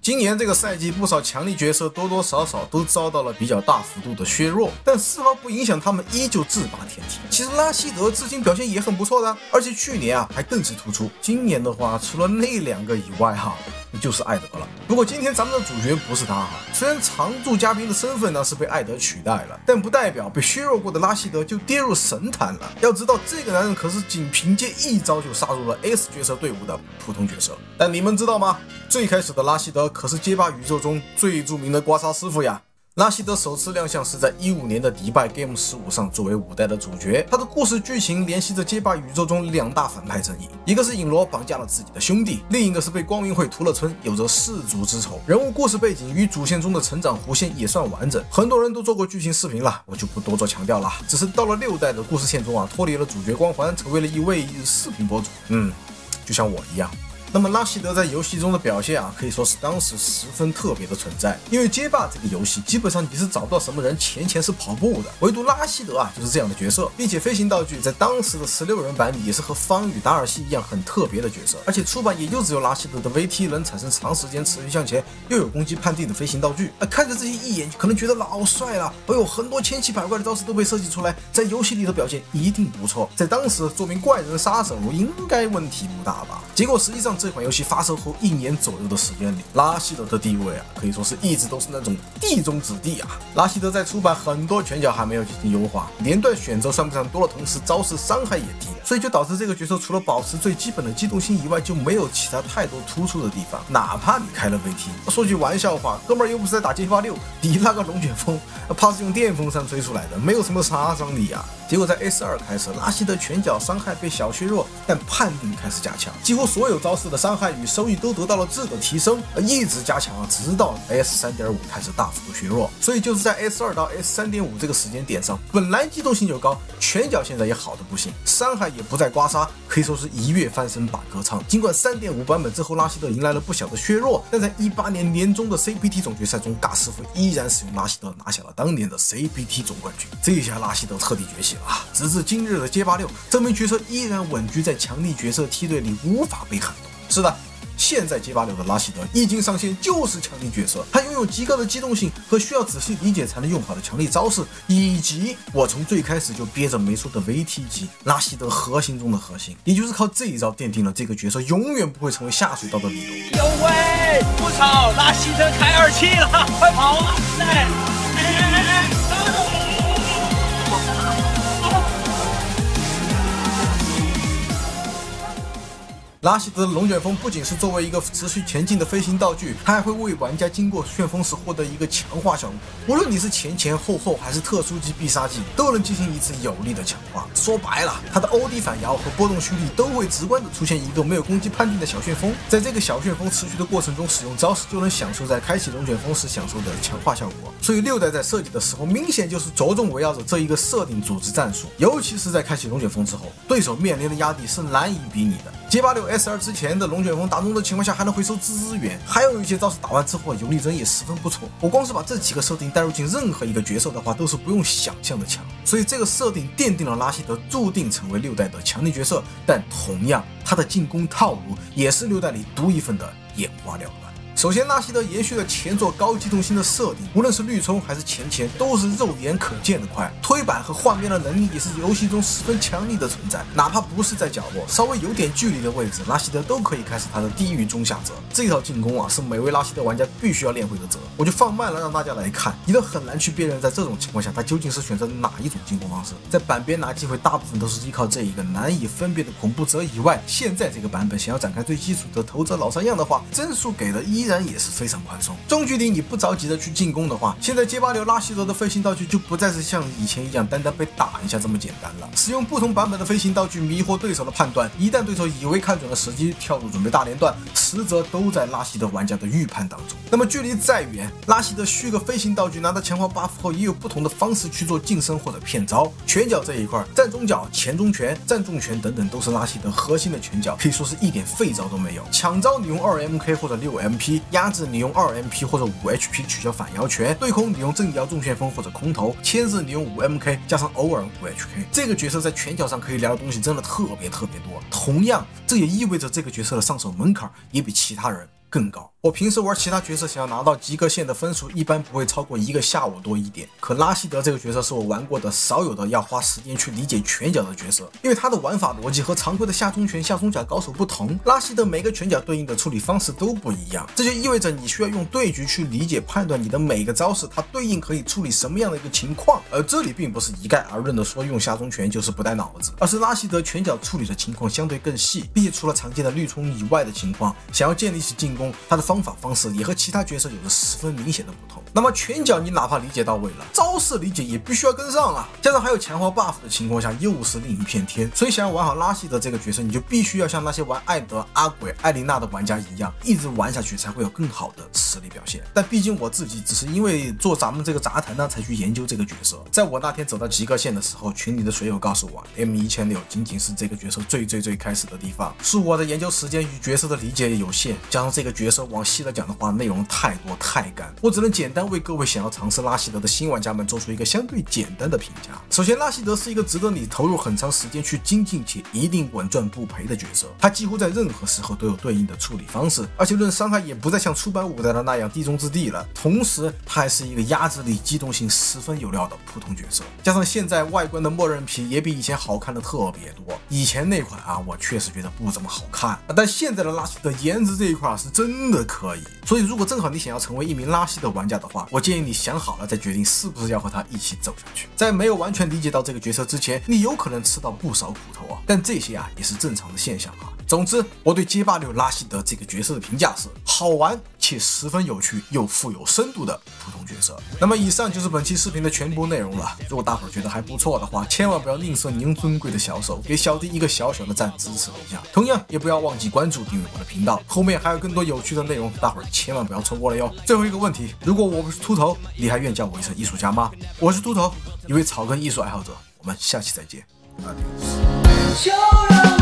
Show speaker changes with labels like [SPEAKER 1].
[SPEAKER 1] 今年這個賽季，不少強力角色多多少少都遭到了比較大幅度的削弱，但絲毫不影響他們依舊自拔天梯。其實拉希德至今表現也很不錯的，而且去年啊還更是突出。今年的話，除了那2个以外哈，就是艾德了。不过今天咱们的主角不是他哈，雖然常駐嘉賓的身份呢是被艾德取代了，但不代表被削弱過的拉希德就跌入神壇了。要知道，這個男人可是僅憑借一招就殺入了 S 角色隊伍的普通角色。但你們知道嗎？最開始的拉希德可是街霸宇宙中最著名的刮痧師傅呀。拉希德首次亮相是在15年的迪拜 Game 15上，作為5代的主角。他的故事劇情聯繫着街霸宇宙中2大反派陣營，一個是影羅綁架了自己的兄弟，另一個是被光明會屠了村，有着氏族之仇。人物故事背景與主線中的成長弧線也算完整，很多人都做過劇情視頻了，我就不多做強調了。只是到了6代的故事線中啊，脫離了主角光環，成為了一位視頻博主。就像我一樣。那麼拉希德在遊戲中的表現啊，可以說是當時十分特別的存在。因為街霸這個遊戲基本上你是找不到什麼人前是跑步的，唯獨拉希德啊就是這樣的角色，並且飛行道具在當時的16人版裡也是和方與達爾西一樣很特別的角色，而且出版也就只有拉希德的 VT 能產生長時間持續向前又有攻擊判定的飛行道具。看着這些一眼就可能覺得老帥了，很多千奇百怪的招式都被設計出來，在遊戲裡的表現一定不錯，在當時作為怪人殺手應該問題不大吧。結果實際上這款遊戲發售後1年左右的時間裡，拉希德的地位啊，可以說是一直都是那種地中子弟啊。拉希德在出版很多拳腳還沒有進行優化，連段選擇算不上多了，同時招式傷害也低，所以就導致這個角色除了保持最基本的機動性以外，就沒有其他太多突出的地方。哪怕你開了 VT， 說句玩笑話，哥們兒又不是在打街霸6，你那個龍捲風怕是用電風扇吹出來的，沒有什麼殺傷力啊。結果在 S2 開始，拉希德拳腳傷害被小削弱，但判定開始加強，幾乎所有招式的傷害與收益都得到了質的提升，一直加強啊，直到 S3.5 開始大幅度削弱。所以就是在 S2 到 S3.5 這個時間點上，本來機動性就高，拳腳現在也好的不行，傷害也不再刮痧，可以說是一躍翻身把歌唱。儘管 3.5 版本之後拉希德迎來了不小的削弱，但在18年年中的 CPT 總決賽中，尬師傅依然使用拉希德拿下了當年的 CPT 總冠軍。這一下拉希德徹底崛起了啊！直至今日的街霸6，這名角色依然穩居在強力角色梯隊裡，無法被撼動。是的，現在街霸6的拉希德一經上線就是強力角色，他擁有極高的機動性和需要仔細理解才能用好的強力招式，以及我從最開始就憋着沒說的 VT 級，拉希德核心中的核心，也就是靠這一招奠定了這個角色永遠不會成為下水道的理由。
[SPEAKER 2] 有喂，不吵，拉希德開2期了，快跑啊！
[SPEAKER 1] 拉希德的龍捲風不僅是作為一個持續前進的飛行道具，它還會為玩家經過旋風時獲得一個強化效果。無論你是前後還是特殊技必殺技，都能進行一次有力的強化。說白了，它的歐迪反搖和波動蓄力都會直觀的出現一個沒有攻擊判定的小旋風。在這個小旋風持續的過程中，使用招式就能享受在開啟龍捲風時享受的強化效果。所以6代在設計的時候，明顯就是着重圍繞着這一個設定組織戰術，尤其是在開啟龍捲風之後，對手面臨的壓力是難以比擬的。街霸6 S2 之前的龍捲風打中的情況下還能回收資源，還有一些招式打完之後游離針也十分不錯。我光是把這幾個設定帶入進任何一個角色的話，都是不用想象的強。所以這個設定奠定了拉希德注定成為6代的強力角色，但同樣他的進攻套路也是6代裡獨一份的眼花繚亂。首先，拉希德延續了前作高機動性的設定，無論是綠衝還是前都是肉眼可見的快，推板和換邊的能力也是遊戲中十分強力的存在。哪怕不是在角落，稍微有點距離的位置，拉希德都可以開始他的地獄中下折。這套進攻啊，是每位拉希德玩家必須要練會的則。我就放慢了讓大家來看，你都很難去辨認在這種情況下他究竟是選擇哪一種進攻方式。在板邊拿機會大部分都是依靠這一個難以分辨的恐怖折以外，現在這個版本想要展開最基礎的頭折老三樣的話，幀數給的依然也是非常寬鬆。中距離你不着急的去進攻的話，現在街霸6拉希德的飛行道具就不再是像以前一樣單單被打一下這麼簡單了。使用不同版本的飛行道具迷惑對手的判斷，一旦對手以為看準了時機跳入準備大連段，實則都在拉希德玩家的預判當中。那麼距離再遠，拉希德續個飛行道具拿到強化 buff 後，也有不同的方式去做近身或者騙招。拳腳這一塊，站中腳、前中拳、站重拳等等都是拉希德核心的拳腳，可以說是一點廢招都沒有。搶招你用2MK 或者6MP，壓制你用2MP 或者5HP取消反搖拳，對空你用正搖重旋風或者空投，牽制你用5MK 加上偶爾5HK。這個角色在拳腳上可以聊的東西真的特別多。同樣，這也意味着這個角色的上手門檻也比其他人更高。我平時玩其他角色，想要拿到及格線的分數，一般不会超過1個下午多一點。可拉希德這個角色是我玩過的少有的要花時間去理解拳腳的角色，因為他的玩法邏輯和常規的下中拳、下中甲高手不同，拉希德每個拳腳對應的處理方式都不一樣，這就意味着你需要用對局去理解判斷你的每個招式，它對應可以處理什麼樣的一個情況。而這裡並不是一概而論的說用下中拳就是不帶腦子，而是拉希德拳腳處理的情況相對更細，並且除了常見的綠衝以外的情況，想要建立起進攻，他的方法方式也和其他角色有着十分明顯的不同。那麼拳腳你哪怕理解到位了，招式理解也必須要跟上啊，加上還有強化 buff 的情況下，又是另一片天。所以想要玩好拉希德这個角色，你就必須要像那些玩艾德、阿鬼、艾琳娜的玩家一樣，一直玩下去才會有更好的實力表現。但畢竟我自己只是因為做咱們這個雜談呢，才去研究這個角色。在我那天走到及格線的時候，群裡的水友告訴我 ，M1600僅僅是這個角色最開始的地方。是我的研究時間與角色的理解有限，加上這個角色往細了講的話，內容太多太乾，我只能簡單為各位想要嘗試拉希德的新玩家們做出一個相對簡單的評價。首先，拉希德是一個值得你投入很長時間去精進且一定穩賺不賠的角色，他幾乎在任何時候都有對應的處理方式，而且論傷害也不再像出版5代的那樣地中之地了。同時，他還是一個压制力、機动性十分有料的普通角色，加上现在外觀的默認皮也比以前好看的特別多。以前那款啊，我確實覺得不怎麼好看，但現在的拉希德顏值這一塊是真的可以。所以，如果正好你想要成為一名拉希德玩家的話，我建議你想好了再決定是不是要和他一起走下去。在沒有完全理解到這個角色之前，你有可能吃到不少苦頭啊，但這些啊也是正常的現象啊。總之，我對街霸6拉希德這個角色的評價是好玩且十分有趣又富有深度的普通角色。那麼以上就是本期視頻的全部內容了。如果大伙兒覺得還不錯的話，千萬不要吝嗇您尊貴的小手，給小弟一個小小的讚支持一下。同樣也不要忘記關注訂閱我的頻道，後面還有更多有趣的內容，大伙兒千萬不要錯過了喲。最後一個問題，如果我不是禿頭，你還願叫我一聲藝術家嗎？我是禿頭，一位草根藝術愛好者。我們下期再見。Adios。